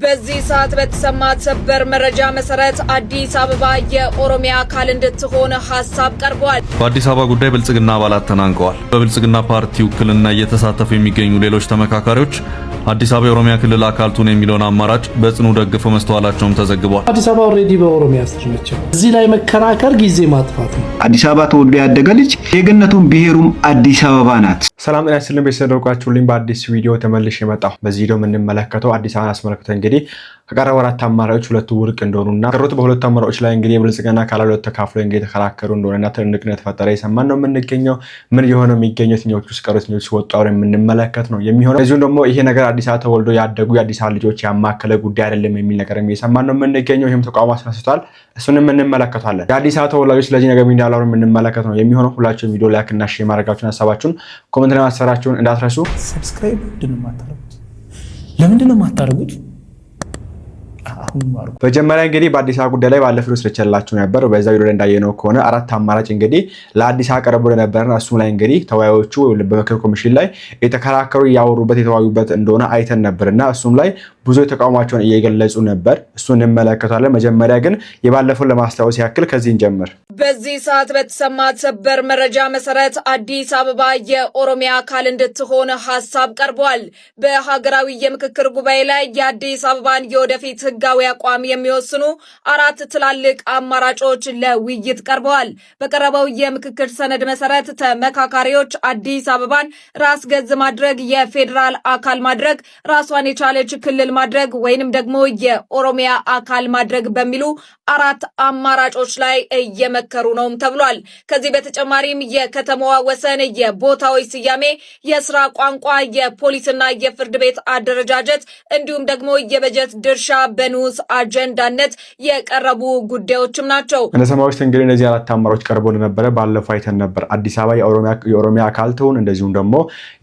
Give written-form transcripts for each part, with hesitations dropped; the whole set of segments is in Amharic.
በዚህ ሰዓት በተሰማ ሰበር መረጃ መሰረት አዲስ አበባ የኦሮሚያ አካል እንድትሆን ሐሳብ ቀርቧል። በአዲስ አበባ ጉዳይ ብልጽግና አባላት ተናንቀዋል። በብልጽግና ፓርቲ ውክልና እየተሳተፉ የሚገኙ ሌሎች ተመካካሪዎች አዲስ አበባ የኦሮሚያ ክልል አካል ትሁን የሚለውን አማራጭ በጽኑ ደግፈው መስተዋላቸውም ተዘግቧል። አዲስ አበባ ኦሬዲ በኦሮሚያ ስር ነች። እዚህ ላይ መከራከር ጊዜ ማጥፋት ነው። አዲስ አበባ ተወልዶ ያደገ ልጅ የገነቱን ብሔሩም አዲስ አበባ ናት። ሰላም ጤና ይስጥልን ቤተሰቦቻችሁልኝ በአዲስ ቪዲዮ ተመልሼ መጣሁ። በዚህ ቪዲዮ የምንመለከተው አዲስ አበባን አስመልክቶ እንግዲህ ከቀረቡ አራት አማራጮች ሁለቱ ውድቅ እንደሆኑና ከሩት በሁለቱ አማራጮች ላይ እንግዲህ ብልጽግና ካላሉት ተካፍሎ እንግዲህ ተከራከሩ እንደሆነና ትንቅንቅ ተፈጠረ የሰማን ነው የምንገኘው። ምን የሆነ የሚገኘው የትኞቹ ስቀሩት ነው ሲወጡ አብረን የምንመለከት ነው የሚሆነው። እዚሁም ደግሞ ይሄ ነገር አዲስ አበባ ተወልዶ ያደጉ የአዲስ አበባ ልጆች ያማከለ ጉዳይ አይደለም የሚል ነገር እየሰማን ነው የምንገኘው። ይሄም ተቃውሞ አስነስቷል። እሱንም እንመለከታለን። የአዲስ አበባ ተወላጆች ስለዚህ ነገር የሚያላው የምንመለከት ነው የሚሆነው። ሁላችሁም ቪዲዮ ላይክ እና ሼር ማድረጋችሁን ሐሳባችሁን ኮሜንት ላይ ማሰራችሁን እንዳትረሱ። ሰብስክራይብ ለምንድን ነው የማታደርጉት? በመጀመሪያ እንግዲህ በአዲስ አበባ ጉዳይ ላይ ባለፈው ስለቻላችሁ ነበር። በዛ ቪዲዮ ላይ እንዳየነው ከሆነ አራት አማራጭ እንግዲህ ለአዲስ አበባ ቀርቦ ነበርና እሱም ላይ እንግዲህ ተወያዮቹ በምክር ኮሚሽን ላይ የተከራከሩ ያወሩበት የተወያዩበት እንደሆነ አይተን ነበርና እሱም ላይ ብዙ ተቃውሟቸውን እየገለጹ ነበር። እሱን እንመለከታለን። መጀመሪያ ግን የባለፈው ለማስታወስ ያክል ከዚህ እንጀምር። በዚህ ሰዓት በተሰማ ሰበር መረጃ መሰረት አዲስ አበባ የኦሮሚያ አካል እንድትሆን ሐሳብ ቀርቧል። በሀገራዊ የምክክር ጉባኤ ላይ የአዲስ አበባን የወደፊት ህጋዊ አቋም የሚወስኑ አራት ትላልቅ አማራጮች ለውይይት ቀርበዋል። በቀረበው የምክክር ሰነድ መሰረት ተመካካሪዎች አዲስ አበባን ራስ ገዝ ማድረግ፣ የፌዴራል አካል ማድረግ፣ ራሷን የቻለች ክልል ማድረግ ወይንም ደግሞ የኦሮሚያ አካል ማድረግ በሚሉ አራት አማራጮች ላይ እየመከሩ ነው ተብሏል። ከዚህ በተጨማሪም የከተማዋ ወሰን፣ የቦታዎች ስያሜ፣ የስራ ቋንቋ፣ የፖሊስና የፍርድ ቤት አደረጃጀት እንዲሁም ደግሞ የበጀት ድርሻ በንዑስ አጀንዳነት የቀረቡ ጉዳዮችም ናቸው። እንደሰማዎች እንግዲህ እነዚህ አራት አማራጮች ቀርበው ነበረ። ባለፈው አይተን ነበር። አዲስ አበባ የኦሮሚያ አካል ትሁን፣ እንደዚሁም ደግሞ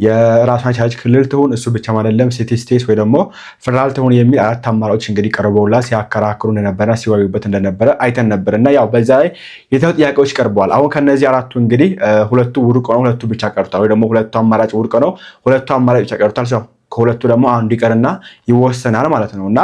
የራሷን የቻለች ክልል ትሁን፣ እሱ ብቻ አይደለም ሲቲ ስቴት ወይ ደግሞ ፌደራል ትሁን የሚል አራት አማራጮች እንግዲህ ቀርበውላ ሲያከራክሩ እንደነበረ ሲወያዩበት እንደነበረ አይተን ነበር እና ያው በዛ ላይ የተው ጥያቄዎች ቀርበዋል። አሁን ከነዚህ አራቱ እንግዲህ ሁለቱ ውድቅ ነው፣ ሁለቱ ብቻ ቀርቷል። ወይ ደግሞ ሁለቱ አማራጭ ውድቅ ነው፣ ሁለቱ አማራጭ ብቻ ቀርቷል። ሰው ከሁለቱ ደግሞ አንዱ ይቀርና ይወሰናል ማለት ነው። እና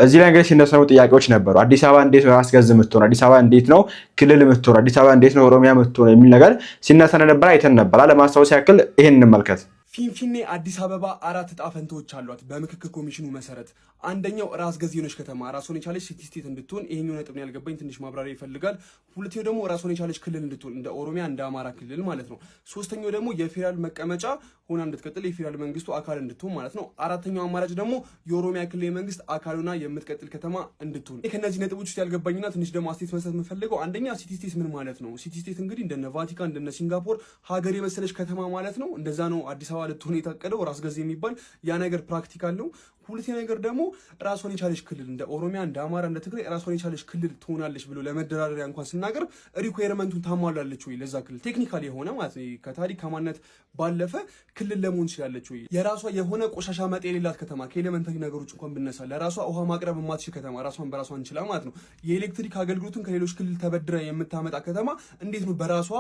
እዚህ ላይ እንግዲህ ሲነሱ ጥያቄዎች ነበሩ። አዲስ አበባ እንዴት ነው ራስ ገዝ የምትሆን? አዲስ አበባ እንዴት ነው ክልል የምትሆን? አዲስ አበባ እንዴት ነው ኦሮሚያ የምትሆን የሚል ነገር ሲነሳ ነበር፣ አይተን ነበር። ለማስታወስ ያክል ይሄን እንመልከት። ፊንፊኔ አዲስ አበባ አራት ዕጣ ፈንታዎች አሏት በምክክር ኮሚሽኑ መሰረት። አንደኛው ራስ ገዝ የሆነች ከተማ ራሷን የቻለች ሲቲ ስቴት እንድትሆን፣ ይሄኛው ነጥብ ነው ያልገባኝ፣ ትንሽ ማብራሪያ ይፈልጋል። ሁለተኛው ደግሞ ራሷን የቻለች ክልል እንድትሆን እንደ ኦሮሚያ እንደ አማራ ክልል ማለት ነው። ሶስተኛው ደግሞ የፌዴራል መቀመጫ ሆና እንድትቀጥል የፌዴራል መንግስቱ አካል እንድትሆን ማለት ነው። አራተኛው አማራጭ ደግሞ የኦሮሚያ ክልል መንግስት አካሉና የምትቀጥል ከተማ እንድትሆን። ከነዚህ ነጥቦች ውስጥ ያልገባኝና ትንሽ ደግሞ አስተያየት መስጠት የምፈልገው አንደኛ ሲቲ ስቴት ምን ማለት ነው? ሲቲ ስቴት እንግዲህ እንደነ ቫቲካን እንደነ ሲንጋፖር ሀገር የመሰለች ከተማ ማለት ነው። እንደዛ ነው አዲስ አበባ ልትሆን የታቀደው ራስ ገዝ የሚባል ያ ነገር ፕራክቲካል ነው። ሁለተኛ ነገር ደግሞ ራሷን የቻለች ክልል እንደ ኦሮሚያ እንደ አማራ እንደ ትግራይ ራሷን የቻለች ክልል ትሆናለች ብሎ ለመደራደሪያ እንኳን ስናገር ሪኳየርመንቱን ታሟላለች ወይ? ለዛ ክልል ቴክኒካሊ የሆነ ማለት ነው ከታሪክ ከማንነት ባለፈ ክልል ለመሆን ትችላለች ወይ? የራሷ የሆነ ቆሻሻ መጤ የሌላት ከተማ ከኤሌመንታሪ ነገሮች እንኳን ብነሳ ለራሷ ውሃ ማቅረብ የማትችል ከተማ ራሷን በራሷ እንችላ ማለት ነው። የኤሌክትሪክ አገልግሎትን ከሌሎች ክልል ተበድራ የምታመጣ ከተማ እንዴት ነው በራሷ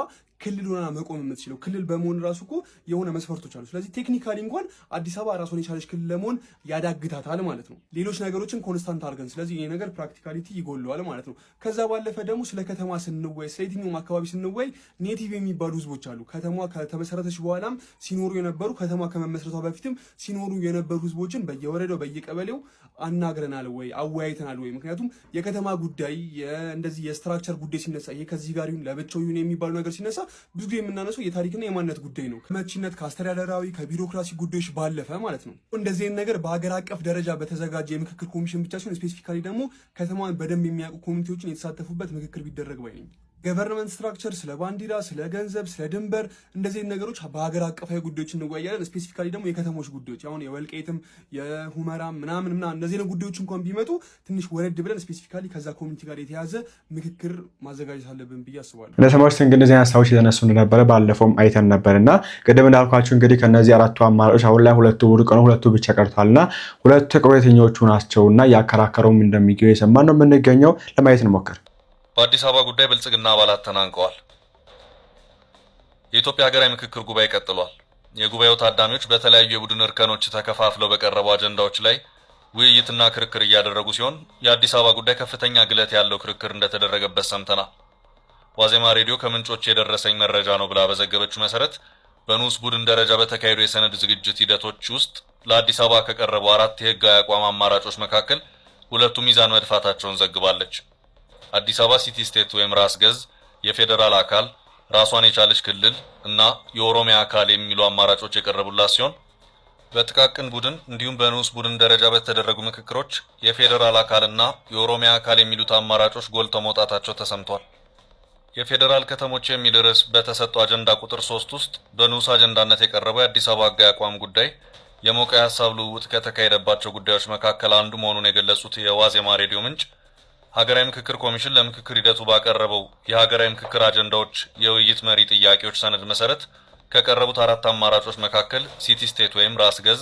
ክልል ሆና መቆም የምትችለው? ክልል በመሆን ራሱ እኮ የሆነ መስፈርቶች አሉ። ስለዚህ ቴክኒካሊ እንኳን አዲስ አበባ ራሷን የቻለች ክልል ለመሆን ያዳግታታል ማለት ነው። ሌሎች ነገሮችን ኮንስታንት አድርገን ስለዚህ ይሄ ነገር ፕራክቲካሊቲ ይጎለዋል ማለት ነው። ከዛ ባለፈ ደግሞ ስለ ከተማ ስንወይ ስለ የትኛውም አካባቢ ስንወይ ኔቲቭ የሚባሉ ህዝቦች አሉ። ከተማዋ ከተመሰረተች በኋላም ሲኖሩ የነበሩ ከተማ ከመመስረቷ በፊትም ሲኖሩ የነበሩ ህዝቦችን በየወረዳው በየቀበሌው አናግረናል ወይ አወያይተናል ወይ? ምክንያቱም የከተማ ጉዳይ እንደዚህ የስትራክቸር ጉዳይ ሲነሳ ይሄ ከዚህ ጋር ይሁን ለብቻው ይሁን የሚባሉ ነገር ሲነሳ ብዙ ጊዜ የምናነሳው የታሪክና የማንነት ጉዳይ ነው። ከመቺነት ከአስተዳደራዊ ከቢሮክራሲ ጉዳዮች ባለፈ ማለት ነው። እንደዚህ ነገር በሀገር አቀፍ ደረጃ በተዘጋጀ የምክክር ኮሚሽን ብቻ ሲሆን ስፔሲፊካሊ ደግሞ ከተማን በደንብ የሚያውቁ ኮሚቴዎችን የተሳተፉበት ምክክር ቢደረግ ባይ ነኝ። ገቨርንመንት ስትራክቸር፣ ስለ ባንዲራ፣ ስለ ገንዘብ፣ ስለ ድንበር እንደዚህ ነገሮች በሀገር አቀፋዊ ጉዳዮች እንወያያለን። ስፔሲፊካሊ ደግሞ የከተሞች ጉዳዮች አሁን የወልቃይትም የሁመራም ምናምን እንደዚህ ጉዳዮች እንኳን ቢመጡ ትንሽ ወረድ ብለን ስፔሲፊካሊ ከዛ ኮሚኒቲ ጋር የተያዘ ምክክር ማዘጋጀት አለብን ብዬ አስባለሁ። ለሰማዎች እንግዲህ እነዚህ ሀሳቦች የተነሱ እንደነበረ ባለፈውም አይተን ነበርና ቅድም እንዳልኳችሁ እንግዲህ ከነዚህ አራቱ አማራጮች አሁን ላይ ሁለቱ ውድቅ ነው፣ ሁለቱ ብቻ ቀርቷልና ሁለቱ ተቀሩ የትኞቹ ናቸውና ያከራከረውም እንደሚገኙ የሰማን ነው የምንገኘው። ለማየት እንሞክር። በአዲስ አበባ ጉዳይ ብልጽግና አባላት ተናንቀዋል። የኢትዮጵያ ሀገራዊ ምክክር ጉባኤ ቀጥሏል። የጉባኤው ታዳሚዎች በተለያዩ የቡድን እርከኖች ተከፋፍለው በቀረቡ አጀንዳዎች ላይ ውይይትና ክርክር እያደረጉ ሲሆን የአዲስ አበባ ጉዳይ ከፍተኛ ግለት ያለው ክርክር እንደተደረገበት ሰምተናል። ዋዜማ ሬዲዮ ከምንጮች የደረሰኝ መረጃ ነው ብላ በዘገበችው መሰረት በንዑስ ቡድን ደረጃ በተካሄዱ የሰነድ ዝግጅት ሂደቶች ውስጥ ለአዲስ አበባ ከቀረቡ 4 የህጋዊ አቋም አማራጮች መካከል ሁለቱ ሚዛን መድፋታቸውን ዘግባለች። አዲስ አበባ ሲቲ ስቴት ወይም ራስ ገዝ፣ የፌዴራል አካል፣ ራሷን የቻለች ክልል እና የኦሮሚያ አካል የሚሉ አማራጮች የቀረቡላት ሲሆን በጥቃቅን ቡድን እንዲሁም በንዑስ ቡድን ደረጃ በተደረጉ ምክክሮች የፌዴራል አካልና የኦሮሚያ አካል የሚሉት አማራጮች ጎልተው መውጣታቸው ተሰምቷል። የፌዴራል ከተሞች የሚል ርዕስ በተሰጠው አጀንዳ ቁጥር 3 ውስጥ በንዑስ አጀንዳነት የቀረበው የአዲስ አበባ ህጋዊ አቋም ጉዳይ የሞቀ ሀሳብ ልውውጥ ከተካሄደባቸው ጉዳዮች መካከል አንዱ መሆኑን የገለጹት የዋዜማ ሬዲዮ ምንጭ ሀገራዊ ምክክር ኮሚሽን ለምክክር ሂደቱ ባቀረበው የሀገራዊ ምክክር አጀንዳዎች የውይይት መሪ ጥያቄዎች ሰነድ መሰረት ከቀረቡት 4 አማራጮች መካከል ሲቲ ስቴት ወይም ራስ ገዝ፣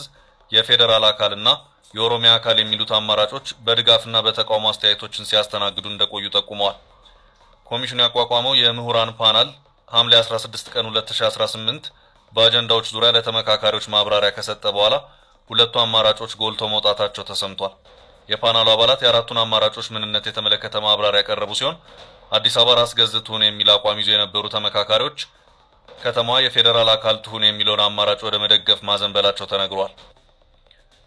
የፌዴራል አካልና የኦሮሚያ አካል የሚሉት አማራጮች በድጋፍና በተቃውሞ አስተያየቶችን ሲያስተናግዱ እንደቆዩ ጠቁመዋል። ኮሚሽኑ ያቋቋመው የምሁራን ፓናል ሐምሌ 16 ቀን 2018 በአጀንዳዎች ዙሪያ ለተመካካሪዎች ማብራሪያ ከሰጠ በኋላ ሁለቱ አማራጮች ጎልተው መውጣታቸው ተሰምቷል። የፓናሉ አባላት የአራቱን አማራጮች ምንነት የተመለከተ ማብራሪያ ያቀረቡ ሲሆን አዲስ አበባ ራስ ገዝ ትሁን የሚል አቋም ይዘው የነበሩ ተመካካሪዎች ከተማዋ የፌዴራል አካል ትሁን የሚለውን አማራጭ ወደ መደገፍ ማዘንበላቸው ተነግሯል።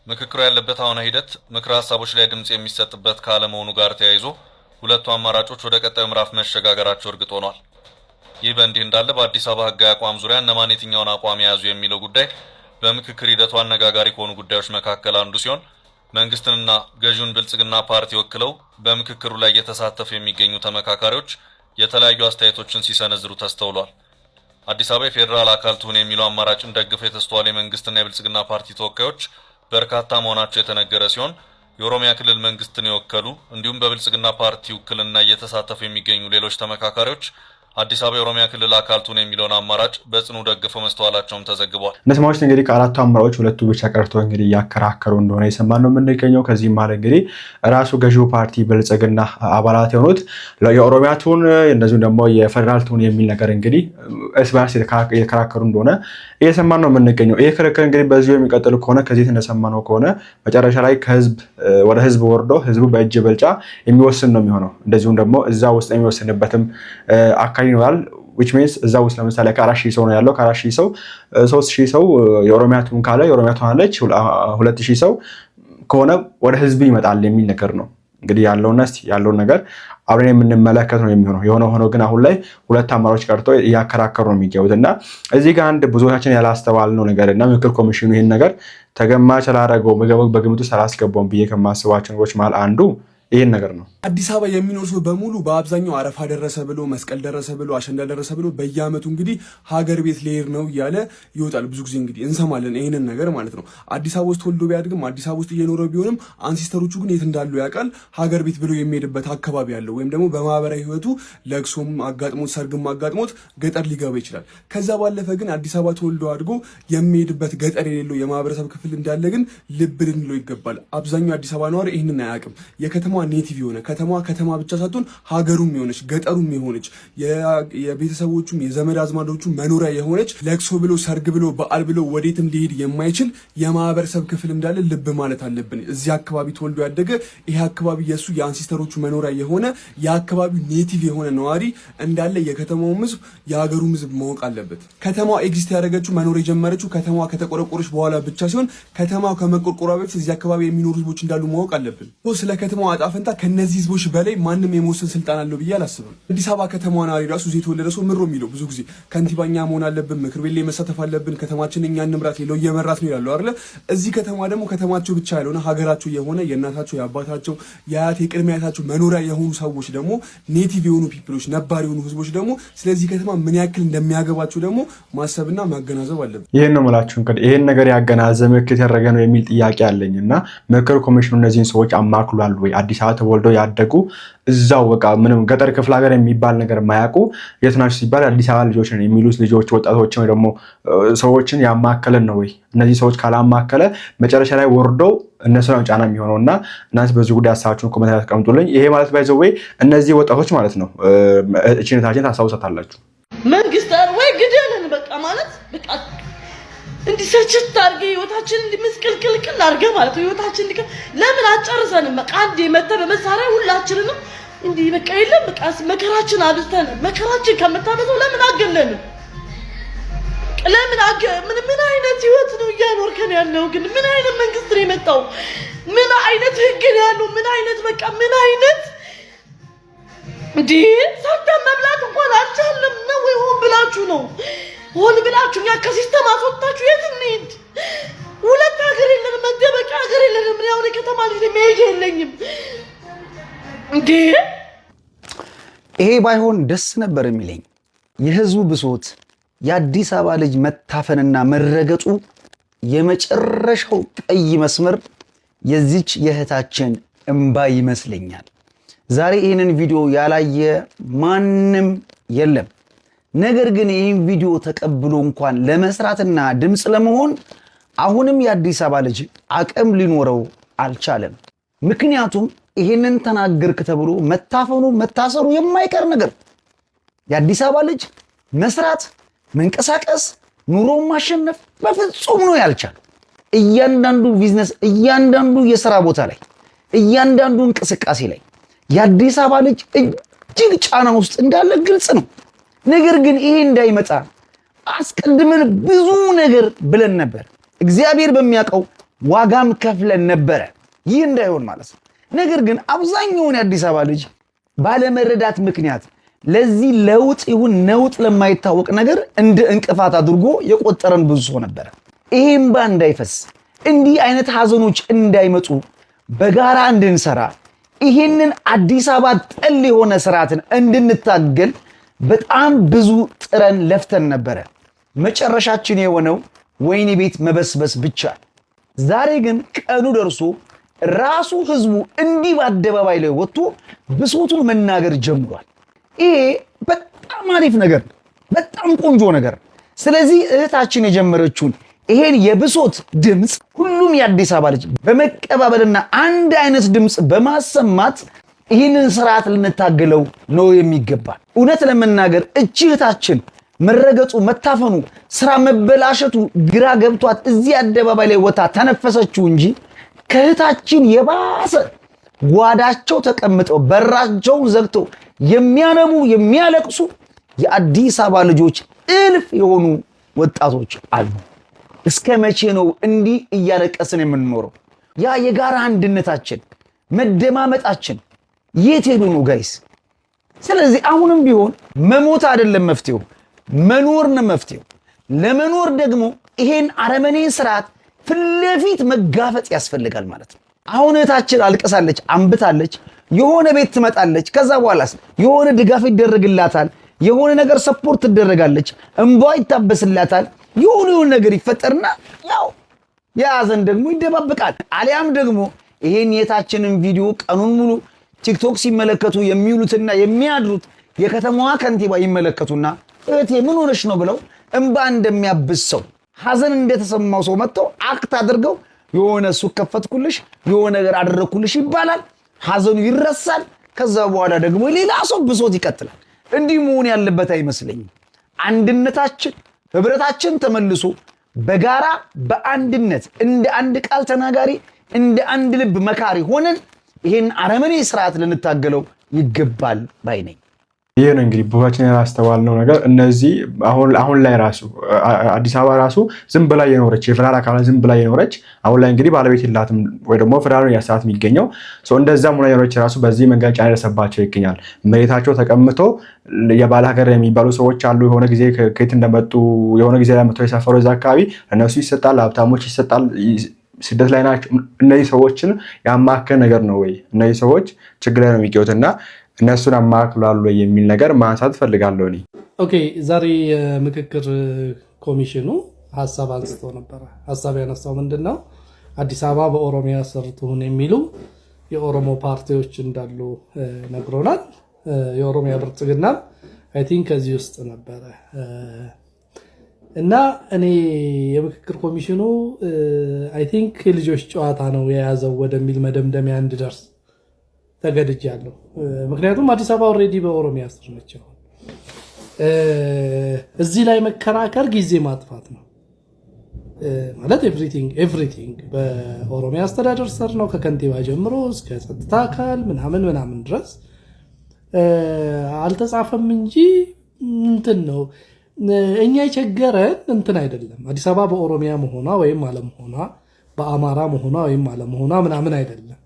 ምክክሩ ያለበት አሁን ሂደት ምክረ ሀሳቦች ላይ ድምጽ የሚሰጥበት ካለመሆኑ ጋር ተያይዞ ሁለቱ አማራጮች ወደ ቀጣዩ ምዕራፍ መሸጋገራቸው እርግጥ ሆኗል። ይህ በእንዲህ እንዳለ በአዲስ አበባ ህጋዊ አቋም ዙሪያ እነማን የትኛውን አቋም የያዙ የሚለው ጉዳይ በምክክር ሂደቱ አነጋጋሪ ከሆኑ ጉዳዮች መካከል አንዱ ሲሆን መንግስትንና ገዢውን ብልጽግና ፓርቲ ወክለው በምክክሩ ላይ እየተሳተፉ የሚገኙ ተመካካሪዎች የተለያዩ አስተያየቶችን ሲሰነዝሩ ተስተውሏል። አዲስ አበባ የፌዴራል አካል ትሁን የሚለው አማራጭን ደግፈው የተስተዋሉ የመንግስትና የብልጽግና ፓርቲ ተወካዮች በርካታ መሆናቸው የተነገረ ሲሆን የኦሮሚያ ክልል መንግስትን የወከሉ እንዲሁም በብልጽግና ፓርቲ ውክልና እየተሳተፉ የሚገኙ ሌሎች ተመካካሪዎች አዲስ አበባ የኦሮሚያ ክልል አካል ትሁን የሚለውን አማራጭ በጽኑ ደግፈው መስተዋላቸውም ተዘግቧል። እነስማዎች እንግዲህ ከአራቱ አማራጮች ሁለቱ ብቻ ቀርቶ እንግዲህ ያከራከሩ እንደሆነ የሰማን ነው የምንገኘው። ከዚህም ማለት እንግዲህ ራሱ ገዢው ፓርቲ ብልጽግና አባላት የሆኑት የኦሮሚያ ትሁን እንደዚሁም ደግሞ የፌዴራል ትሁን የሚል ነገር እንግዲህ እርስ በርስ የተከራከሩ እንደሆነ እየሰማን ነው የምንገኘው። ይሄ ክርክር እንግዲህ በዚሁ የሚቀጥል ከሆነ ከዚህ እንደሰማነው ከሆነ መጨረሻ ላይ ከህዝብ ወደ ህዝብ ወርዶ ህዝቡ በእጅ ብልጫ የሚወስን ነው የሚሆነው። እንደዚሁም ደግሞ እዛ ውስጥ የሚወስንበትም አካባቢ ይኖራል። which means እዛ ውስጥ ለምሳሌ ከ4000 ሰው ነው ያለው። ከ4000 ሰው 3000 ሰው የኦሮሚያ ትሁን ካለ የኦሮሚያ ትሁን አለች። 2000 ሰው ከሆነ ወደ ህዝብ ይመጣል የሚል ነገር ነው እንግዲህ ያለውን ነገር አብረን የምንመለከት ነው የሚሆነው። የሆነ ሆኖ ግን አሁን ላይ ሁለት አማራጮች ቀርቶ እያከራከሩ ነው የሚገቡትና እዚህ ጋር አንድ ብዙዎቻችን ያላስተዋልነው ነገርና ምክክር ኮሚሽኑ ይሄን ነገር ተገማች አላደረገው በግምቱ ሳላስገባው ብዬ ከማስባቸው ነገሮች ማለት አንዱ ይሄን ነገር ነው። አዲስ አበባ የሚኖር ሰው በሙሉ በአብዛኛው አረፋ ደረሰ ብሎ መስቀል ደረሰ ብሎ አሸንዳ ደረሰ ብሎ በየአመቱ እንግዲህ ሀገር ቤት ሊሄድ ነው እያለ ይወጣል። ብዙ ጊዜ እንግዲህ እንሰማለን ይሄንን ነገር ማለት ነው። አዲስ አበባ ውስጥ ተወልዶ ቢያድግም አዲስ አበባ ውስጥ እየኖረ ቢሆንም አንሲስተሮቹ ግን የት እንዳሉ ያውቃል። ሀገር ቤት ብሎ የሚሄድበት አካባቢ ያለው ወይም ደግሞ በማህበራዊ ህይወቱ ለቅሶም አጋጥሞት ሰርግም አጋጥሞት ገጠር ሊገባ ይችላል። ከዛ ባለፈ ግን አዲስ አበባ ተወልዶ አድጎ የሚሄድበት ገጠር የሌለው የማህበረሰብ ክፍል እንዳለ ግን ልብ ልንለው ይገባል። አብዛኛው አዲስ አበባ ነዋሪ ይህንን አያውቅም። የከተማ ኔቲቭ የሆነ ከተማ ብቻ ሳትሆን ሀገሩም የሆነች ገጠሩም የሆነች የቤተሰቦቹም የዘመድ አዝማዶቹ መኖሪያ የሆነች ለቅሶ ብሎ ሰርግ ብሎ በዓል ብሎ ወዴትም ሊሄድ የማይችል የማህበረሰብ ክፍል እንዳለ ልብ ማለት አለብን። እዚህ አካባቢ ተወልዶ ያደገ ይሄ አካባቢ የሱ የአንሲስተሮቹ መኖሪያ የሆነ የአካባቢው ኔቲቭ የሆነ ነዋሪ እንዳለ የከተማውም ህዝብ የሀገሩም ህዝብ ማወቅ አለበት። ከተማዋ ኤግዚስት ያደረገችው መኖር የጀመረችው ከተማዋ ከተቆረቆረች በኋላ ብቻ ሲሆን ከተማው ከመቆርቆሯ በፊት እዚህ አካባቢ የሚኖሩ ህዝቦች እንዳሉ ማወቅ አለብን። ስለ ከተማዋ ዕጣ ፈንታ ከነዚህ ህዝቦች በላይ ማንም የመወሰን ስልጣን አለው ብዬ አላስብም። አዲስ አበባ ከተማዋ ነዋሪ ራሱ እዚህ የተወለደ ሰው ምሮ የሚለው ብዙ ጊዜ ከንቲባኛ መሆን አለብን፣ ምክር ቤት ላይ መሳተፍ አለብን፣ ከተማችን እኛ እንምራት፣ ሌላው እየመራት ነው ይላሉ አይደለ? እዚህ ከተማ ደግሞ ከተማቸው ብቻ ያልሆነ ሀገራቸው የሆነ የእናታቸው የአባታቸው የአያት የቅድመ አያታቸው መኖሪያ የሆኑ ሰዎች ደግሞ ኔቲቭ የሆኑ ፒፕሎች ነባር የሆኑ ህዝቦች ደግሞ ስለዚህ ከተማ ምን ያክል እንደሚያገባቸው ደግሞ ማሰብና ማገናዘብ አለብን። ይሄን ነው የምላችሁ። እንግዲህ ይሄን ነገር ያገናዘበ ምክክር ያደረገ ነው የሚል ጥያቄ አለኝና ምክክር ኮሚሽኑ እነዚህን ሰዎች አማክሏል ወይ? አዲስ አበባ ተወልደው ያደጉ እዛው በቃ ምንም ገጠር ክፍለ ሀገር የሚባል ነገር ማያውቁ የት ናችሁ ሲባል አዲስ አበባ ልጆች ነን የሚሉት ልጆች ወጣቶችን ወይ ደግሞ ሰዎችን ያማከለን ነው ወይ? እነዚህ ሰዎች ካላማከለ መጨረሻ ላይ ወርደው እነሱ ነው ጫና የሚሆነውና እናንተ በዚህ ጉዳይ ሀሳባችሁን ኮሜንት ላይ አስቀምጡልኝ። ይሄ ማለት ባይዘው ወይ እነዚህ ወጣቶች ማለት ነው እቺነታችን ታሳውሳታላችሁ። መንግስት ወይ ግደልን በቃ ማለት በቃ እንዲሰችት አርገ ህይወታችን እንዲመስቀልቅልቅል አርገ ማለት ነው ህይወታችን ለምን አጨርሰንም በቃ አንዴ መተረ መሳሪያ ሁላችንንም እንዲ በቃ የለም በቃ መከራችን አብዝተን መከራችን ከመታበዘው ለምን አገለን ለምን ምን አይነት ህይወት ነው እያኖርከን ያለው ግን ምን አይነት መንግስት ነው የመጣው ምን አይነት ህግ ነው ያለው ምን አይነት በቃ ምን አይነት እንዴ ሳታ መብላት እንኳን አልቻለም ነው ሆን ብላችሁ ነው ሆን ብላችሁ ያ ከሲስተም አስወጣችሁ የት እንሂድ ሁለት ሀገር የለንም መደበቂያ ሀገር የለንም ምን ያው ከተማ ልጅ መሄድ የለኝም እንዴ ይሄ ባይሆን ደስ ነበር የሚለኝ የህዝቡ ብሶት የአዲስ አበባ ልጅ መታፈንና መረገጡ የመጨረሻው ቀይ መስመር የዚች የእህታችን እንባ ይመስለኛል ዛሬ ይሄንን ቪዲዮ ያላየ ማንንም የለም ነገር ግን ይሄን ቪዲዮ ተቀብሎ እንኳን ለመስራትና ድምጽ ለመሆን አሁንም የአዲስ አበባ ልጅ አቅም ሊኖረው አልቻለም ምክንያቱም ይሄንን ተናገርክ ተብሎ መታፈኑ መታሰሩ የማይቀር ነገር የአዲስ አበባ ልጅ መስራት መንቀሳቀስ ኑሮ ማሸነፍ በፍጹም ነው ያልቻለው እያንዳንዱ ቢዝነስ እያንዳንዱ የሥራ ቦታ ላይ እያንዳንዱ እንቅስቃሴ ላይ የአዲስ አበባ ልጅ እጅግ ጫና ውስጥ እንዳለ ግልጽ ነው ነገር ግን ይሄ እንዳይመጣ አስቀድመን ብዙ ነገር ብለን ነበር እግዚአብሔር በሚያውቀው ዋጋም ከፍለን ነበር ይህ እንዳይሆን ማለት ነው ነገር ግን አብዛኛውን የአዲስ አበባ ልጅ ባለመረዳት ምክንያት ለዚህ ለውጥ ይሁን ነውጥ ለማይታወቅ ነገር እንደ እንቅፋት አድርጎ የቆጠረን ብዙ ሰው ነበር ይሄም እንዳይፈስ እንዲህ አይነት ሐዘኖች እንዳይመጡ በጋራ እንድንሰራ ይሄንን አዲስ አበባ ጠል የሆነ ስርዓትን እንድንታገል በጣም ብዙ ጥረን ለፍተን ነበር መጨረሻችን የሆነው ወይኔ ቤት መበስበስ ብቻ ዛሬ ግን ቀኑ ደርሶ ራሱ ህዝቡ እንዲህ በአደባባይ ላይ ወጥቶ ብሶቱን መናገር ጀምሯል ይሄ በጣም አሪፍ ነገር በጣም ቆንጆ ነገር ስለዚህ እህታችን የጀመረችውን ይሄን የብሶት ድምጽ ሁሉም የአዲስ አበባ ልጅ በመቀባበልና አንድ አይነት ድምጽ በማሰማት ይሄንን ስርዓት ልንታገለው ነው የሚገባ እውነት ለመናገር እህታችን መረገጡ መታፈኑ ስራ መበላሸቱ ግራ ገብቷት እዚህ አደባባይ ላይ ወጣ ተነፈሰችው እንጂ ከእህታችን የባሰ ጓዳቸው ተቀምጠው በራቸውን ዘግተው የሚያነቡ የሚያለቅሱ የአዲስ አበባ ልጆች እልፍ የሆኑ ወጣቶች አሉ እስከ መቼ ነው እንዲህ እያለቀስን የምንኖረው ያ የጋራ አንድነታችን መደማመጣችን የት ሄዱ ነው ጋይስ ስለዚህ አሁንም ቢሆን መሞት አይደለም መፍትሄው መኖር ነው መፍትሄው ለመኖር ደግሞ ይሄን አረመኔ ስርዓት ፍለፊት መጋፈጥ ያስፈልጋል ማለት ነው አሁን እህታችን አልቀሳለች አንብታለች የሆነ ቤት ትመጣለች ከዛ በኋላስ የሆነ ድጋፍ ይደረግላታል የሆነ ነገር ሰፖርት ትደረጋለች እንቧ ይታበስላታል የሆነ ነገር ይፈጠርና ያው ያዘን ደግሞ ይደባበቃል አሊያም ደግሞ ይሄን የታችንን ቪዲዮ ቀኑን ሙሉ ቲክቶክ ሲመለከቱ የሚውሉትና የሚያድሩት የከተማዋ ከንቲባ ይመለከቱና እቴ ምን ሆነሽ ነው ብለው እንባ እንደሚያብስ ሰው ሐዘን እንደተሰማው ሰው መጥተው አክት አድርገው የሆነ ሱቅ ከፈትኩልሽ የሆነ ነገር አደረኩልሽ ይባላል ሐዘኑ ይረሳል ከዛ በኋላ ደግሞ ሌላ ሰው ብሶት ይቀጥላል እንዲህ መሆን ያለበት አይመስለኝም አንድነታችን ህብረታችን ተመልሶ በጋራ በአንድነት እንደ አንድ ቃል ተናጋሪ እንደ አንድ ልብ መካሪ ሆነን ይሄን አረመኔ ስርዓት ልንታገለው ይገባል ባይ ነኝ ይሄ ነው እንግዲህ ብዙዎችን ያስተዋልነው ነገር እነዚህ አሁን ላይ ራሱ አዲስ አበባ ራሱ ዝም ብላ የኖረች የፌደራል አካላት ዝም ብላ የኖረች አሁን ላይ እንግዲህ ባለቤት ይላትም ወይ ደግሞ ፌደራል ያሳት የሚገኘው እንደዛም ሆነ የኖረች ራሱ በዚህ መንገድ ጫና ያደረሰባቸው ይገኛል መሬታቸው ተቀምጦ የባለ ሀገር የሚባሉ ሰዎች አሉ የሆነ ጊዜ ከየት እንደመጡ የሆነ ጊዜ ላይ መጥተው የሰፈሩ እዛ አካባቢ እነሱ ይሰጣል ሀብታሞች ይሰጣል ስደት ላይ ናቸው እነዚህ ሰዎችን ያማከለ ነገር ነው ወይ እነዚህ ሰዎች ችግር ላይ ነው የሚገኙትና እነሱን አማክላሉ የሚል ነገር ማንሳት ፈልጋለሁ እኔ ኦኬ ዛሬ ምክክር ኮሚሽኑ ሐሳብ አንስቶ ነበር ሐሳብ ያነሳው ምንድነው አዲስ አበባ በኦሮሚያ ስር ትሁን የሚሉ የኦሮሞ ፓርቲዎች እንዳሉ ነግሮናል የኦሮሚያ ብልጽግና አይ ቲንክ ከዚህ ውስጥ ነበር እና እኔ የምክክር ኮሚሽኑ አይ ቲንክ ልጆች ጨዋታ ነው የያዘው ወደሚል መደምደሚያ እንድደርስ ተገድጃለሁ ምክንያቱም አዲስ አበባ ኦሬዲ በኦሮሚያ ስር ነች እዚህ ላይ መከራከር ጊዜ ማጥፋት ነው ማለት ኤቭሪቲንግ በኦሮሚያ አስተዳደር ስር ነው። ከከንቲባ ጀምሮ እስከ ጸጥታ አካል ምናምን ድረስ አልተጻፈም እንጂ እንትን ነው። እኛ የቸገረን እንትን አይደለም አዲስ አበባ በኦሮሚያ መሆኗ ወይም አለመሆኗ፣ በአማራ መሆኗ ወይም አለመሆኗ ምናምን አይደለም።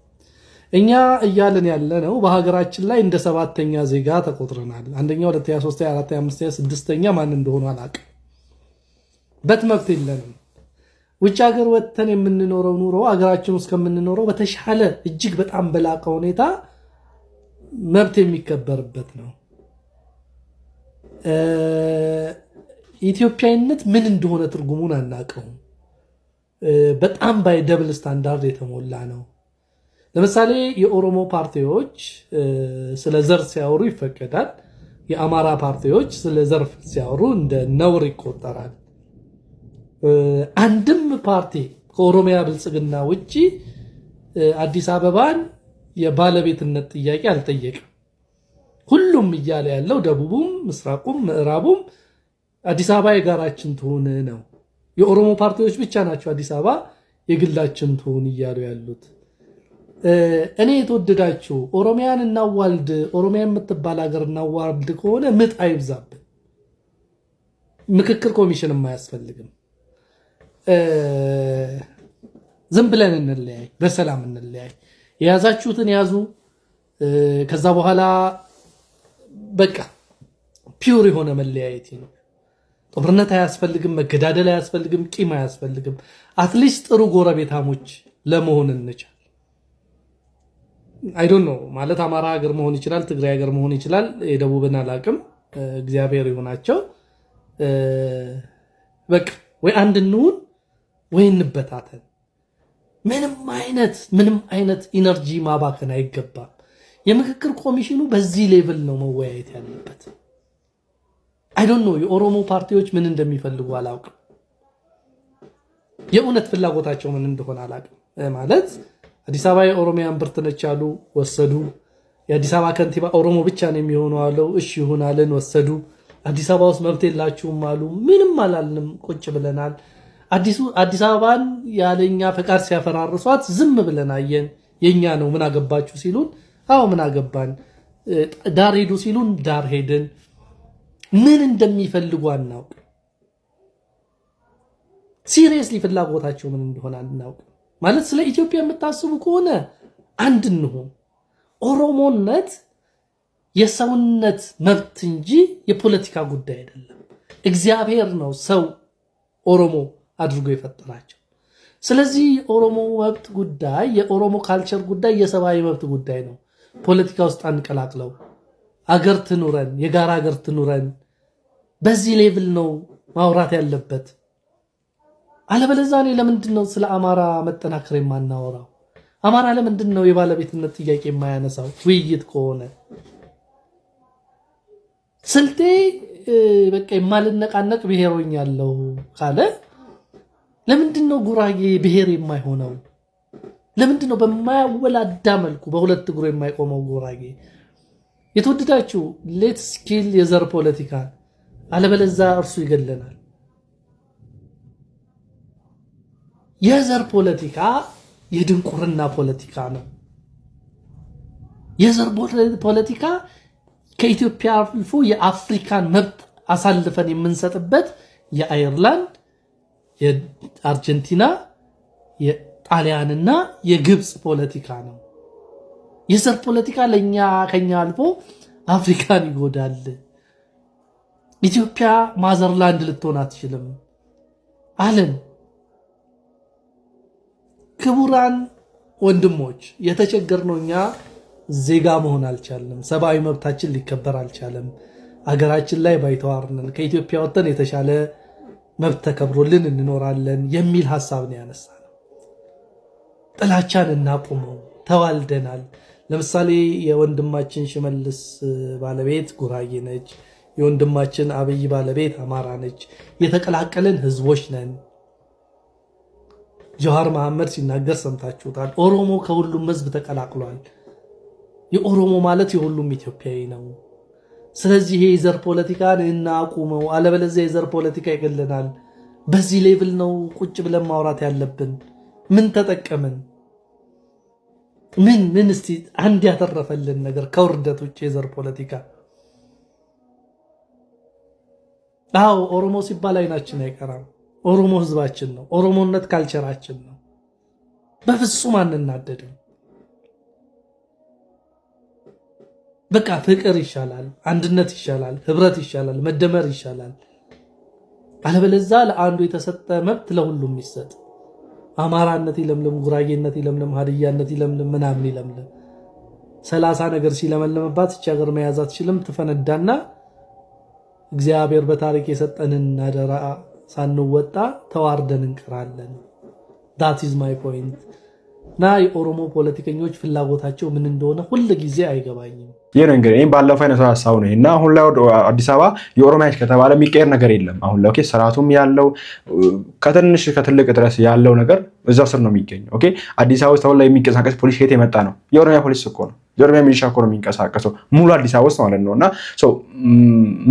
እኛ እያልን ያለ ነው በሀገራችን ላይ እንደ 7ኛ ዜጋ ተቆጥረናል። አንደኛ፣ ሁለተኛ፣ ሶስተኛ፣ አራተኛ፣ አምስተኛ፣ ስድስተኛ ማን እንደሆኑ አላውቅም። በት መብት የለንም። ውጭ ሀገር ወጥተን የምንኖረው ኑሮ ሀገራችን ውስጥ ከምንኖረው በተሻለ እጅግ በጣም በላቀ ሁኔታ መብት የሚከበርበት ነው። ኢትዮጵያዊነት ምን እንደሆነ ትርጉሙን አናውቀውም። በጣም ባይ ደብል ስታንዳርድ የተሞላ ነው። ለምሳሌ የኦሮሞ ፓርቲዎች ስለ ዘር ሲያወሩ ይፈቀዳል። የአማራ ፓርቲዎች ስለ ዘር ሲያወሩ እንደ ነውር ይቆጠራል። አንድም ፓርቲ ከኦሮሚያ ብልጽግና ውጪ አዲስ አበባን የባለቤትነት ጥያቄ አልጠየቅም። ሁሉም እያለ ያለው ደቡቡም፣ ምስራቁም፣ ምዕራቡም አዲስ አበባ የጋራችን ትሁን ነው። የኦሮሞ ፓርቲዎች ብቻ ናቸው አዲስ አበባ የግላችን ትሁን እያሉ ያሉት። እኔ የተወደዳችሁ ኦሮሚያን እናዋልድ፣ ኦሮሚያ የምትባል ሀገር እናዋልድ ከሆነ ምጥ አይብዛብን። ምክክር ኮሚሽንም አያስፈልግም። ዝም ብለን እንለያይ፣ በሰላም እንለያይ። የያዛችሁትን ያዙ። ከዛ በኋላ በቃ ፒውር የሆነ መለያየት ነው። ጦርነት አያስፈልግም፣ መገዳደል አያስፈልግም፣ ቂም አያስፈልግም። አትሊስት ጥሩ ጎረቤታሞች ለመሆን እንችል። አይ ዶንት ኖ ማለት አማራ ሀገር መሆን ይችላል፣ ትግራይ ሀገር መሆን ይችላል። የደቡብን አላቅም፣ እግዚአብሔር ይሆናቸው። በቃ ወይ አንድ እንሁን ወይ እንበታተን። ምንም አይነት ኢነርጂ ማባከን አይገባም። የምክክር ኮሚሽኑ በዚህ ሌቭል ነው መወያየት ያለበት። አይ ዶንት ኖ የኦሮሞ ፓርቲዎች ምን እንደሚፈልጉ አላውቅም። የእውነት ፍላጎታቸው ምን እንደሆነ አላውቅም። ማለት አዲስ አበባ የኦሮሚያን ብርት ነች አሉ፣ ወሰዱ። የአዲስ አበባ ከንቲባ ኦሮሞ ብቻ ነው የሚሆነው አለው፣ እሺ ይሁን አለን፣ ወሰዱ። አዲስ አበባ ውስጥ መብት የላችሁም አሉ፣ ምንም አላልንም፣ ቁጭ ብለናል። አዲስ አበባን ያለኛ ፈቃድ ሲያፈራርሷት ዝም ብለን አየን። የኛ ነው ምን አገባችሁ ሲሉን፣ አዎ ምን አገባን። ዳር ሄዱ ሲሉን ዳር ሄድን። ምን እንደሚፈልጉ አናውቅ። ሲሪየስሊ ፍላጎታቸው ምን እንደሆነ አናውቅ። ማለት ስለ ኢትዮጵያ የምታስቡ ከሆነ አንድ እንሁን። ኦሮሞነት የሰውነት መብት እንጂ የፖለቲካ ጉዳይ አይደለም። እግዚአብሔር ነው ሰው ኦሮሞ አድርጎ የፈጠራቸው። ስለዚህ የኦሮሞ መብት ጉዳይ፣ የኦሮሞ ካልቸር ጉዳይ የሰብአዊ መብት ጉዳይ ነው። ፖለቲካ ውስጥ አንቀላቅለው። አገር ትኑረን፣ የጋራ አገር ትኑረን። በዚህ ሌቭል ነው ማውራት ያለበት። አለበለዚያ እኔ ለምንድን ነው ስለ አማራ መጠናከር የማናወራው? አማራ ለምንድን ነው የባለቤትነት ጥያቄ የማያነሳው? ውይይት ከሆነ ስልጤ በቃ የማልነቃነቅ ብሔር ሆኛለሁ ካለ ለምንድን ነው ጉራጌ ብሔር የማይሆነው? ለምንድን ነው በማያወላዳ መልኩ በሁለት እግሩ የማይቆመው ጉራጌ? የተወደዳችሁ ሌትስ ኪል የዘር ፖለቲካ፣ አለበለዚያ እርሱ ይገለናል። የዘር ፖለቲካ የድንቁርና ፖለቲካ ነው። የዘር ፖለቲካ ከኢትዮጵያ አልፎ የአፍሪካን መብት አሳልፈን የምንሰጥበት የአየርላንድ፣ የአርጀንቲና፣ የጣሊያንና የግብፅ ፖለቲካ ነው። የዘር ፖለቲካ ከኛ አልፎ አፍሪካን ይጎዳል። ኢትዮጵያ ማዘርላንድ ልትሆን አትችልም አለን። ክቡራን ወንድሞች፣ የተቸገርነው እኛ ዜጋ መሆን አልቻለም። ሰብአዊ መብታችን ሊከበር አልቻለም። አገራችን ላይ ባይተዋርነን ከኢትዮጵያ ወጥተን የተሻለ መብት ተከብሮልን እንኖራለን የሚል ሐሳብ ነው ያነሳነው። ጥላቻን እናቁመው። ተዋልደናል። ለምሳሌ የወንድማችን ሽመልስ ባለቤት ጉራጌ ነች። የወንድማችን አብይ ባለቤት አማራ ነች። የተቀላቀለን ህዝቦች ነን። ጀዋር መሐመድ ሲናገር ሰምታችሁታል። ኦሮሞ ከሁሉም ህዝብ ተቀላቅሏል። የኦሮሞ ማለት የሁሉም ኢትዮጵያዊ ነው። ስለዚህ ይሄ የዘር ፖለቲካን እናቁመው፣ አለበለዚያ የዘር ፖለቲካ ይገለናል። በዚህ ሌቭል ነው ቁጭ ብለን ማውራት ያለብን። ምን ተጠቀምን? ምን እስቲ አንድ ያተረፈልን ነገር ከውርደት ውጭ የዘር ፖለቲካ? አዎ ኦሮሞ ሲባል አይናችን አይቀራም። ኦሮሞ ህዝባችን ነው። ኦሮሞነት ካልቸራችን ነው። በፍጹም አንናደድም። በቃ ፍቅር ይሻላል፣ አንድነት ይሻላል፣ ህብረት ይሻላል፣ መደመር ይሻላል። አለበለዚያ ለአንዱ የተሰጠ መብት ለሁሉም ይሰጥ። አማራነት ይለምልም፣ ጉራጌነት ይለምልም፣ ሀዲያነት ይለምልም፣ ምናምን ይለምልም። 30 ነገር ሲለመለምባት እቺ ሀገር መያዝ አትችልም። ትፈነዳና እግዚአብሔር በታሪክ የሰጠንን አደራ ሳንወጣ ተዋርደን እንቀራለን። that is my point። እና የኦሮሞ ፖለቲከኞች ፍላጎታቸው ምን እንደሆነ ሁሉ ጊዜ አይገባኝም። ይሄ ነው እንግዲህ ባለፈው አይነት ሐሳብ ነው እና አሁን ላይ አዲስ አበባ የኦሮሚያ ከተባለ የሚቀየር ነገር የለም። አሁን ላይ ኦኬ ስርዓቱም ያለው ከትንሽ ከትልቅ ድረስ ያለው ነገር እዛው ስር ነው የሚገኘው። ኦኬ አዲስ አበባ ውስጥ አሁን ላይ የሚንቀሳቀስ ፖሊስ ከየት የመጣ ነው? የኦሮሚያ ፖሊስ እኮ ነው። የኦሮሚያ ሚሊሻ እኮ ነው የሚንቀሳቀሰው ሙሉ አዲስ አበባ ውስጥ ማለት ነውና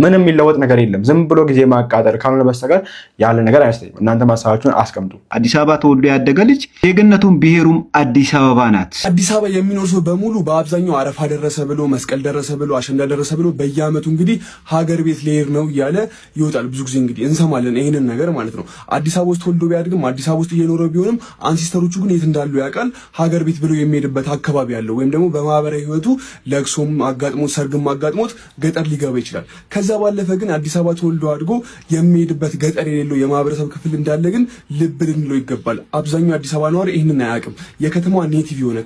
ምንም የሚለወጥ ነገር የለም። ዝም ብሎ ጊዜ ማቃጠል ካልሆነ በስተቀር ያለ ነገር አይመስለኝም። እናንተ ሐሳባችሁን አስቀምጡ። አዲስ አበባ ተወልዶ ያደገ ልጅ ዜግነቱም ብሔሩም አዲስ አበባ ናት። አዲስ አበባ የሚኖር ሰው በሙሉ በአብዛኛው አረፋ ደረሰ ብሎ መስቀል ደረሰ ብሎ አሸንዳ ደረሰ ብሎ በየዓመቱ እንግዲህ ሀገር ቤት ሊሄድ ነው እያለ ይወጣል። ብዙ ጊዜ እንግዲህ እንሰማለን ይሄንን ነገር ማለት ነው። አዲስ አበባ ውስጥ ተወልዶ ቢያድግም አዲስ አበባ ውስጥ እየኖረ ቢሆንም አንሲስተሮቹ ግን የት እንዳሉ ያውቃል። ሀገር ቤት ብሎ የሚሄድበት አካባቢ ያለው ወይም ደግሞ በማህበራዊ ህይወቱ ለቅሶም አጋጥሞት ሰርግም አጋጥሞት ገጠር ሊገባ ይችላል። ከዛ ባለፈ ግን አዲስ አበባ ተወልዶ አድጎ የሚሄድበት ገጠር የሌለው የማህበረሰብ ክፍል እንዳለ ግን ልብ ልንለው ይገባል። አብዛኛው አዲስ አበባ ነዋሪ ይህንን አያውቅም። የከተማዋ ኔቲቭ የሆነ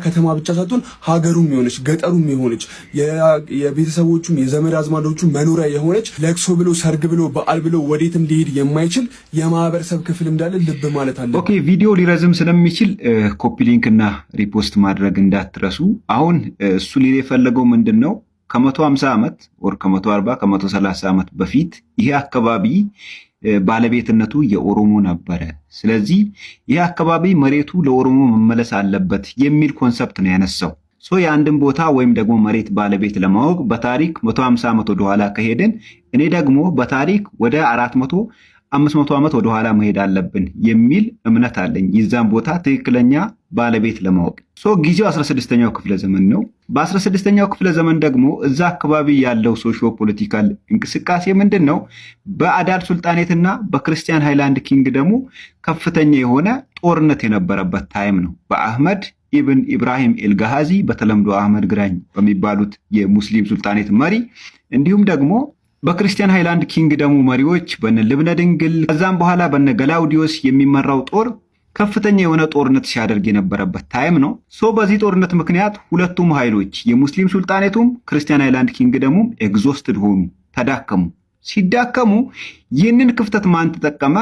ከተማ ብቻ ሳትሆን ሀገሩም የሆነች ገጠሩም የሆነች የቤተሰቦቹም የዘመድ አዝማዶቹ መኖሪያ የሆነች ለቅሶ ብሎ ሰርግ ብሎ በዓል ብሎ ወዴትም ሊሄድ የማይችል የማህበረሰብ ክፍል እንዳለ ልብ ማለት አለ። ኦኬ ቪዲዮ ሊረዝም ስለሚችል ኮፒ ሊንክ እና ሪፖስት ማድረግ እንዳትረሱ። አሁን እሱ ሊል የፈለገው ምንድነው ከ150 ዓመት ወር ከ140 ከ130 ዓመት በፊት ይሄ አካባቢ ባለቤትነቱ የኦሮሞ ነበረ። ስለዚህ ይሄ አካባቢ መሬቱ ለኦሮሞ መመለስ አለበት የሚል ኮንሰፕት ነው ያነሳው። የአንድን ቦታ ወይም ደግሞ መሬት ባለቤት ለማወቅ በታሪክ 150 ዓመት ወደ ኋላ ከሄድን እኔ ደግሞ በታሪክ ወደ 400 500 ዓመት ወደ ኋላ መሄድ አለብን የሚል እምነት አለኝ የዛን ቦታ ትክክለኛ ባለቤት ለማወቅ። ጊዜው 16ኛው ክፍለ ዘመን ነው። በ16ኛው ክፍለ ዘመን ደግሞ እዛ አካባቢ ያለው ሶሺዮ ፖለቲካል እንቅስቃሴ ምንድነው? በአዳል ሱልጣኔትና በክርስቲያን ሃይላንድ ኪንግ ደግሞ ከፍተኛ የሆነ ጦርነት የነበረበት ታይም ነው። በአህመድ ኢብን ኢብራሂም ኤልጋሃዚ በተለምዶ አህመድ ግራኝ በሚባሉት የሙስሊም ሱልጣኔት መሪ እንዲሁም ደግሞ በክርስቲያን ሃይላንድ ኪንግደሙ መሪዎች በነ ልብነ ድንግል ከዛም በኋላ በነ ገላውዲዮስ የሚመራው ጦር ከፍተኛ የሆነ ጦርነት ሲያደርግ የነበረበት ታይም ነው። በዚህ ጦርነት ምክንያት ሁለቱም ኃይሎች የሙስሊም ሱልጣኔቱም ክርስቲያን ሃይላንድ ኪንግደሙም ኤግዞስትድ ሆኑ፣ ተዳከሙ። ሲዳከሙ ይህንን ክፍተት ማን ተጠቀመ?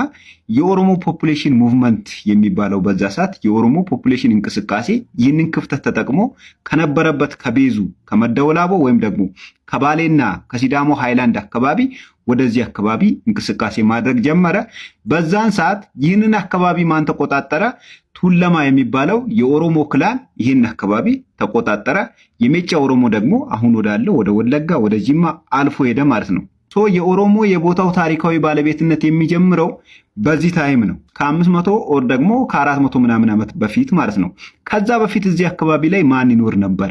የኦሮሞ ፖፑሌሽን ሙቭመንት የሚባለው በዛ ሰዓት የኦሮሞ ፖፑሌሽን እንቅስቃሴ ይህንን ክፍተት ተጠቅሞ ከነበረበት ከቤዙ ከመደወላቦ ወይም ደግሞ ከባሌና ከሲዳሞ ሃይላንድ አካባቢ ወደዚህ አካባቢ እንቅስቃሴ ማድረግ ጀመረ። በዛን ሰዓት ይህንን አካባቢ ማን ተቆጣጠረ? ቱለማ የሚባለው የኦሮሞ ክላን ይህን አካባቢ ተቆጣጠረ። የሜጫ ኦሮሞ ደግሞ አሁን ወዳለው ወደ ወለጋ ወደ ጂማ አልፎ ሄደ ማለት ነው። የኦሮሞ የቦታው ታሪካዊ ባለቤትነት የሚጀምረው በዚህ ታይም ነው። ከ500 ኦር ደግሞ ከ400 ምናምን ዓመት በፊት ማለት ነው። ከዛ በፊት እዚህ አካባቢ ላይ ማን ይኖር ነበረ?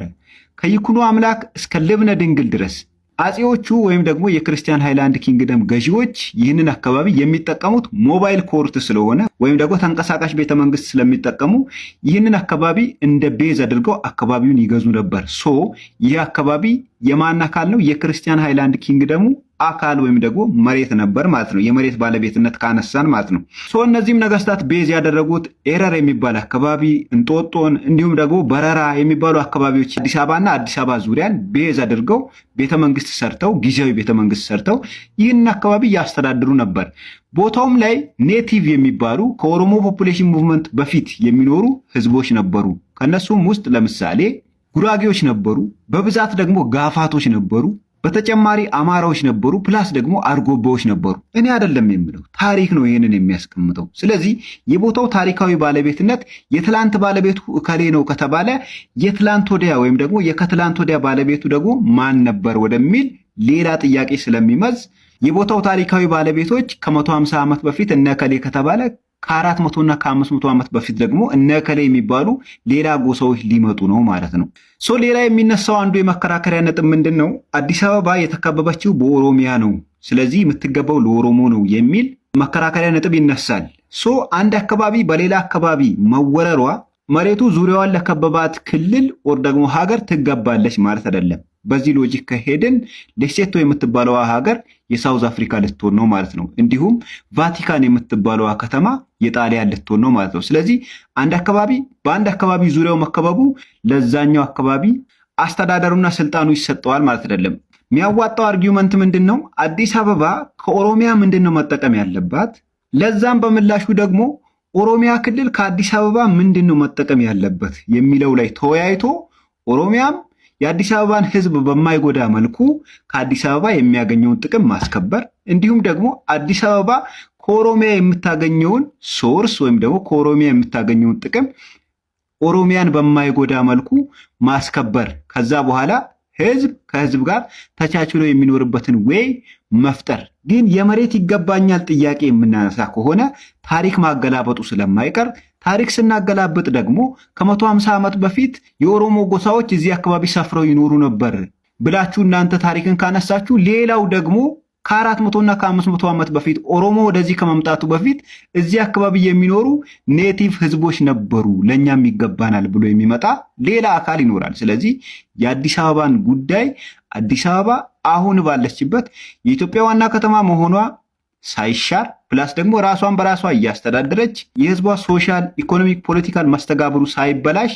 ከይኩኖ አምላክ እስከ ልብነ ድንግል ድረስ አጼዎቹ ወይም ደግሞ የክርስቲያን ሃይላንድ ኪንግደም ገዢዎች ይህንን አካባቢ የሚጠቀሙት ሞባይል ኮርት ስለሆነ ወይም ደግሞ ተንቀሳቃሽ ቤተመንግስት ስለሚጠቀሙ ይህንን አካባቢ እንደ ቤዝ አድርገው አካባቢውን ይገዙ ነበር። ይህ አካባቢ የማን አካል ነው? የክርስቲያን ሃይላንድ ኪንግደሙ አካል ወይም ደግሞ መሬት ነበር ማለት ነው። የመሬት ባለቤትነት ካነሳን ማለት ነው። እነዚህም ነገስታት ቤዝ ያደረጉት ኤረር የሚባል አካባቢ፣ እንጦጦን እንዲሁም ደግሞ በረራ የሚባሉ አካባቢዎች አዲስ አበባና አዲስ አበባ ዙሪያን ቤዝ አድርገው ቤተመንግስት ሰርተው ጊዜያዊ ቤተመንግስት ሰርተው ይህንን አካባቢ ያስተዳድሩ ነበር። ቦታውም ላይ ኔቲቭ የሚባሉ ከኦሮሞ ፖፑሌሽን ሙቭመንት በፊት የሚኖሩ ህዝቦች ነበሩ። ከነሱም ውስጥ ለምሳሌ ጉራጌዎች ነበሩ፣ በብዛት ደግሞ ጋፋቶች ነበሩ፣ በተጨማሪ አማራዎች ነበሩ፣ ፕላስ ደግሞ አርጎባዎች ነበሩ። እኔ አይደለም የምለው ታሪክ ነው ይሄንን የሚያስቀምጠው። ስለዚህ የቦታው ታሪካዊ ባለቤትነት የትላንት ባለቤቱ እከሌ ነው ከተባለ የትላንት ወዲያ ወይም ደግሞ የከትላንት ወዲያ ባለቤቱ ደግሞ ማን ነበር ወደሚል ሌላ ጥያቄ ስለሚመዝ የቦታው ታሪካዊ ባለቤቶች ከ150 ዓመት በፊት እነከሌ ከተባለ ከ400 እና ከ500 ዓመት በፊት ደግሞ እነከሌ የሚባሉ ሌላ ጎሳዎች ሊመጡ ነው ማለት ነው። ሌላ የሚነሳው አንዱ የመከራከሪያ ነጥብ ምንድነው? አዲስ አበባ የተከበበችው በኦሮሚያ ነው፣ ስለዚህ የምትገባው ለኦሮሞ ነው የሚል መከራከሪያ ነጥብ ይነሳል። አንድ አካባቢ በሌላ አካባቢ መወረሯ መሬቱ ዙሪያዋን ለከበባት ክልል ወር ደግሞ ሀገር ትገባለች ማለት አይደለም። በዚህ ሎጂክ ከሄድን ሌሴቶ የምትባለዋ ሀገር የሳውዝ አፍሪካ ልትሆን ነው ማለት ነው። እንዲሁም ቫቲካን የምትባለዋ ከተማ የጣሊያን ልትሆን ነው ማለት ነው። ስለዚህ አንድ አካባቢ በአንድ አካባቢ ዙሪያው መከበቡ ለዛኛው አካባቢ አስተዳደሩና ስልጣኑ ይሰጠዋል ማለት አይደለም። የሚያዋጣው አርጊውመንት ምንድነው? አዲስ አበባ ከኦሮሚያ ምንድነው መጠቀም ያለባት? ለዛም በምላሹ ደግሞ ኦሮሚያ ክልል ከአዲስ አበባ ምንድነው መጠቀም ያለበት የሚለው ላይ ተወያይቶ ኦሮሚያም የአዲስ አበባን ሕዝብ በማይጎዳ መልኩ ከአዲስ አበባ የሚያገኘውን ጥቅም ማስከበር እንዲሁም ደግሞ አዲስ አበባ ከኦሮሚያ የምታገኘውን ሶርስ ወይም ደግሞ ከኦሮሚያ የምታገኘውን ጥቅም ኦሮሚያን በማይጎዳ መልኩ ማስከበር ከዛ በኋላ ሕዝብ ከሕዝብ ጋር ተቻችሎ የሚኖርበትን ዌይ መፍጠር። ግን የመሬት ይገባኛል ጥያቄ የምናነሳ ከሆነ ታሪክ ማገላበጡ ስለማይቀር ታሪክ ስናገላብጥ ደግሞ ከ150 ዓመት በፊት የኦሮሞ ጎሳዎች እዚህ አካባቢ ሰፍረው ይኖሩ ነበር ብላችሁ እናንተ ታሪክን ካነሳችሁ ሌላው ደግሞ ከ400 እና ከ500 ዓመት በፊት ኦሮሞ ወደዚህ ከመምጣቱ በፊት እዚህ አካባቢ የሚኖሩ ኔቲቭ ህዝቦች ነበሩ ለኛም ይገባናል ብሎ የሚመጣ ሌላ አካል ይኖራል። ስለዚህ የአዲስ አበባን ጉዳይ አዲስ አበባ አሁን ባለችበት የኢትዮጵያ ዋና ከተማ መሆኗ ሳይሻር ፕላስ ደግሞ ራሷን በራሷ እያስተዳደረች የህዝቧ ሶሻል ኢኮኖሚክ ፖለቲካል መስተጋብሩ ሳይበላሽ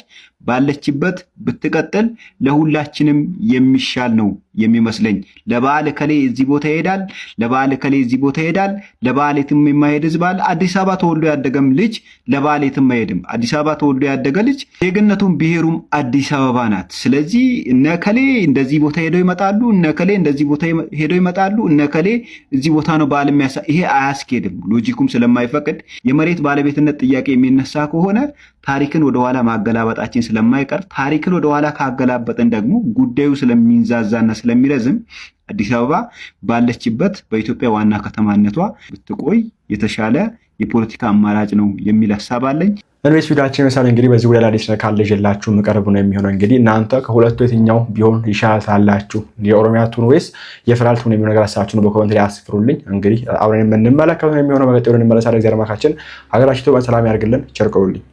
ባለችበት ብትቀጥል ለሁላችንም የሚሻል ነው የሚመስለኝ። ለበዓል ከሌ እዚህ ቦታ ይሄዳል፣ ለበዓል ከሌ እዚህ ቦታ ይሄዳል፣ ለበዓል የትም የማይሄድ ህዝብ አለ። አዲስ አበባ ተወልዶ ያደገም ልጅ ለበዓል የትም አይሄድም። አዲስ አበባ ተወልዶ ያደገ ልጅ ዜግነቱም ብሔሩም አዲስ አበባ ናት። ስለዚህ እነከሌ እንደዚህ ቦታ ሄደው ይመጣሉ፣ እነከሌ እንደዚህ ቦታ ሄደው ይመጣሉ፣ እነከሌ እዚህ ቦታ ነው በዓል የሚያሳ ይሄ አያስኬድም። ሎጂኩም ስለማይፈቅድ የመሬት ባለቤትነት ጥያቄ የሚነሳ ከሆነ ታሪክን ወደኋላ ማገላበጣችን ስለማይቀር ታሪክን ወደኋላ ካገላበጥን ደግሞ ጉዳዩ ስለሚንዛዛና ስለሚረዝም አዲስ አበባ ባለችበት በኢትዮጵያ ዋና ከተማነቷ ብትቆይ የተሻለ የፖለቲካ አማራጭ ነው የሚል ሐሳብ አለኝ። እንግዲህ ቪዲዮአችን መሰለ እንግዲህ በዚህ ጉዳይ ላይ ካለ ይዤላችሁ መቀረብ ነው የሚሆነው። እንግዲህ እናንተ ከሁለቱ የትኛው ቢሆን ይሻላላችሁ? የኦሮሚያ ቱን ወይስ የፌደራል ቱን የሚሆነው ነገር አሳባችሁን በኮሜንት ላይ አስፍሩልኝ። እንግዲህ አብረን የምንመለከተው ነው የሚሆነው። በቀጣዩ እንመለሳለን። እግዚአብሔር ይመስገን። ሀገራችን ኢትዮጵያ ሰላም ያርግልን። ቸር ቆዩልኝ።